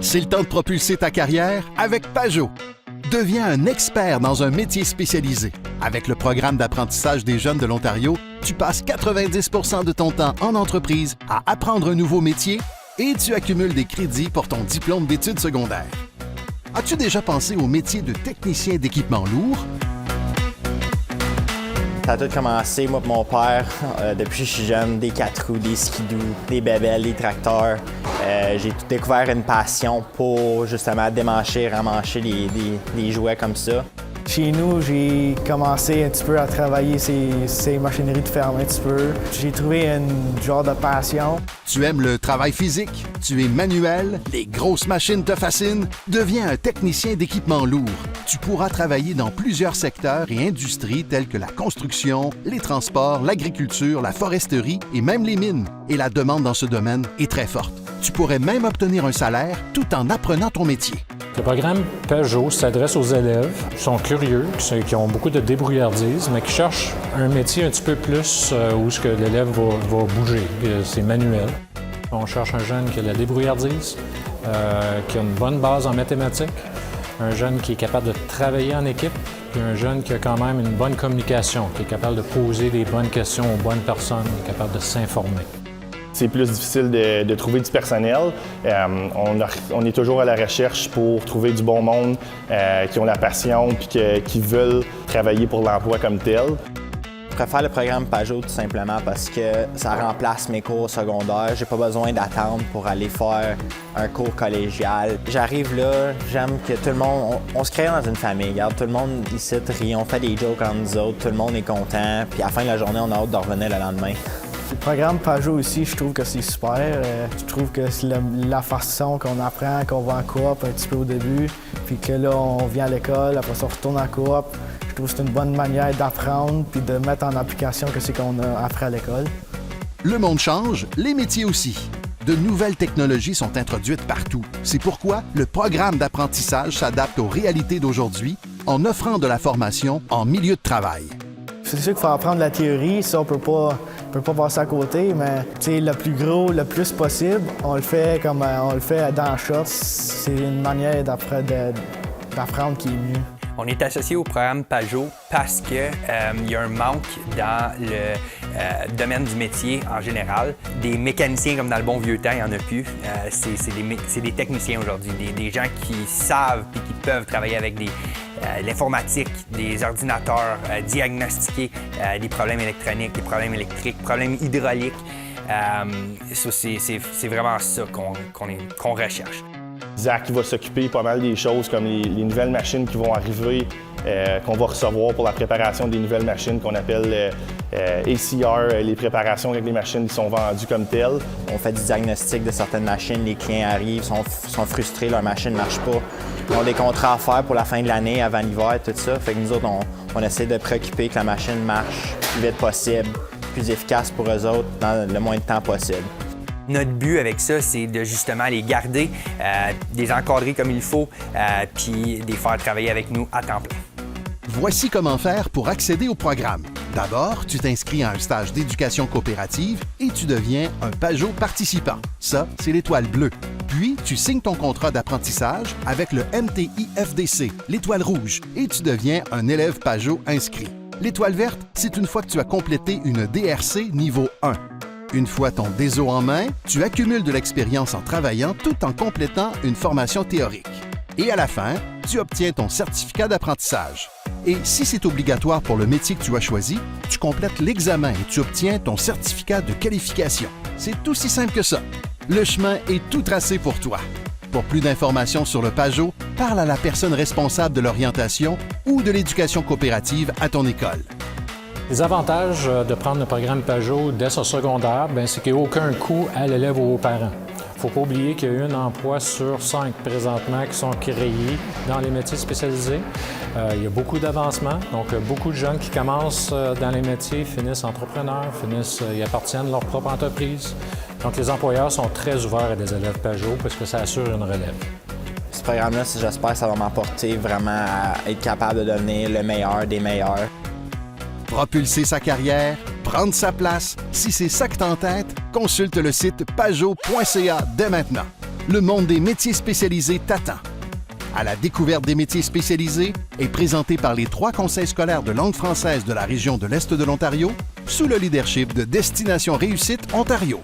C'est le temps de propulser ta carrière avec Pajot. Deviens un expert dans un métier spécialisé. Avec le programme d'apprentissage des jeunes de l'Ontario, tu passes 90% de ton temps en entreprise à apprendre un nouveau métier et tu accumules des crédits pour ton diplôme d'études secondaires. As-tu déjà pensé au métier de technicien d'équipement lourd? Ça a tout commencé, moi et mon père, depuis que je suis jeune, des 4 roues, des skidoo, des bébelles, des tracteurs. J'ai tout découvert une passion pour justement démancher, remancher des jouets comme ça. Chez nous, j'ai commencé un petit peu à travailler ces machineries de ferme un petit peu. J'ai trouvé un genre de passion. Tu aimes le travail physique, tu es manuel, les grosses machines te fascinent, deviens un technicien d'équipement lourd. Tu pourras travailler dans plusieurs secteurs et industries tels que la construction, les transports, l'agriculture, la foresterie et même les mines. Et la demande dans ce domaine est très forte. Tu pourrais même obtenir un salaire tout en apprenant ton métier. Le programme Pajot s'adresse aux élèves qui sont curieux, qui ont beaucoup de débrouillardise, mais qui cherchent un métier un petit peu plus où ce que l'élève va bouger. C'est manuel. On cherche un jeune qui a de la débrouillardise, qui a une bonne base en mathématiques, un jeune qui est capable de travailler en équipe, puis un jeune qui a quand même une bonne communication, qui est capable de poser des bonnes questions aux bonnes personnes, qui est capable de s'informer. C'est plus difficile de trouver du personnel. On est toujours à la recherche pour trouver du bon monde qui ont la passion et qui veulent travailler pour l'emploi comme tel. Je préfère le programme Pajot tout simplement parce que ça remplace mes cours secondaires. J'ai pas besoin d'attendre pour aller faire un cours collégial. J'arrive là, j'aime que tout le monde... On se crée dans une famille. Regarde, tout le monde ici rit, on fait des jokes entre nous autres, tout le monde est content. Puis à la fin de la journée, on a hâte de revenir le lendemain. Le programme Pajot aussi, je trouve que c'est super. Je trouve que c'est la façon qu'on apprend, qu'on va en coop un petit peu au début, puis que là, on vient à l'école, après ça, on retourne en coop. Je trouve que c'est une bonne manière d'apprendre puis de mettre en application ce qu'on a appris à l'école. Le monde change, les métiers aussi. De nouvelles technologies sont introduites partout. C'est pourquoi le programme d'apprentissage s'adapte aux réalités d'aujourd'hui en offrant de la formation en milieu de travail. C'est sûr qu'il faut apprendre la théorie, ça on peut pas passer à côté, mais le plus gros, le plus possible, on le fait comme on le fait dans le shop. C'est une manière d'apprendre qui est mieux. On est associé au programme Pajot parce qu'il y a un manque dans le domaine du métier en général. Des mécaniciens comme dans le bon vieux temps, il n'y en a plus. C'est des techniciens aujourd'hui, des gens qui savent et qui peuvent travailler avec l'informatique, des ordinateurs, diagnostiquer des problèmes électroniques, des problèmes électriques, problèmes hydrauliques. C'est vraiment ça qu'on recherche. Zach va s'occuper pas mal des choses comme les nouvelles machines qui vont arriver, qu'on va recevoir pour la préparation des nouvelles machines qu'on appelle ACR, les préparations avec les machines qui sont vendues comme telles. On fait du diagnostic de certaines machines, les clients arrivent, sont frustrés, leur machine ne marche pas. Ils ont des contrats à faire pour la fin de l'année, avant l'hiver, tout ça. Fait que nous autres, on essaie de préoccuper que la machine marche le plus vite possible, plus efficace pour eux autres, dans le moins de temps possible. Notre but avec ça, c'est de justement les garder, les encadrer comme il faut, puis les faire travailler avec nous à temps plein. Voici comment faire pour accéder au programme. D'abord, tu t'inscris à un stage d'éducation coopérative et tu deviens un Pajot participant. Ça, c'est l'étoile bleue. Puis, tu signes ton contrat d'apprentissage avec le MTI-FDC, l'étoile rouge, et tu deviens un élève Pajot inscrit. L'étoile verte, c'est une fois que tu as complété une DRC niveau 1. Une fois ton DESO en main, tu accumules de l'expérience en travaillant tout en complétant une formation théorique. Et à la fin, tu obtiens ton certificat d'apprentissage. Et si c'est obligatoire pour le métier que tu as choisi, tu complètes l'examen et tu obtiens ton certificat de qualification. C'est aussi simple que ça. Le chemin est tout tracé pour toi. Pour plus d'informations sur le Pajot, parle à la personne responsable de l'orientation ou de l'éducation coopérative à ton école. Les avantages de prendre le programme Pajot dès son secondaire, c'est qu'il n'y a aucun coût à l'élève ou aux parents. Il ne faut pas oublier qu'il y a un emploi sur 5 présentement qui sont créés dans les métiers spécialisés. Il y a beaucoup d'avancements, donc beaucoup de jeunes qui commencent dans les métiers finissent entrepreneurs, ils appartiennent à leur propre entreprise. Donc les employeurs sont très ouverts à des élèves Pajot parce que ça assure une relève. Ce programme-là, j'espère que ça va m'apporter vraiment à être capable de devenir le meilleur des meilleurs. Propulser sa carrière, prendre sa place, si c'est ça que t'entête, consulte le site pajot.ca dès maintenant. le monde des métiers spécialisés t'attend. À la découverte des métiers spécialisés est présenté par les 3 conseils scolaires de langue française de la région de l'Est de l'Ontario sous le leadership de Destination Réussite Ontario.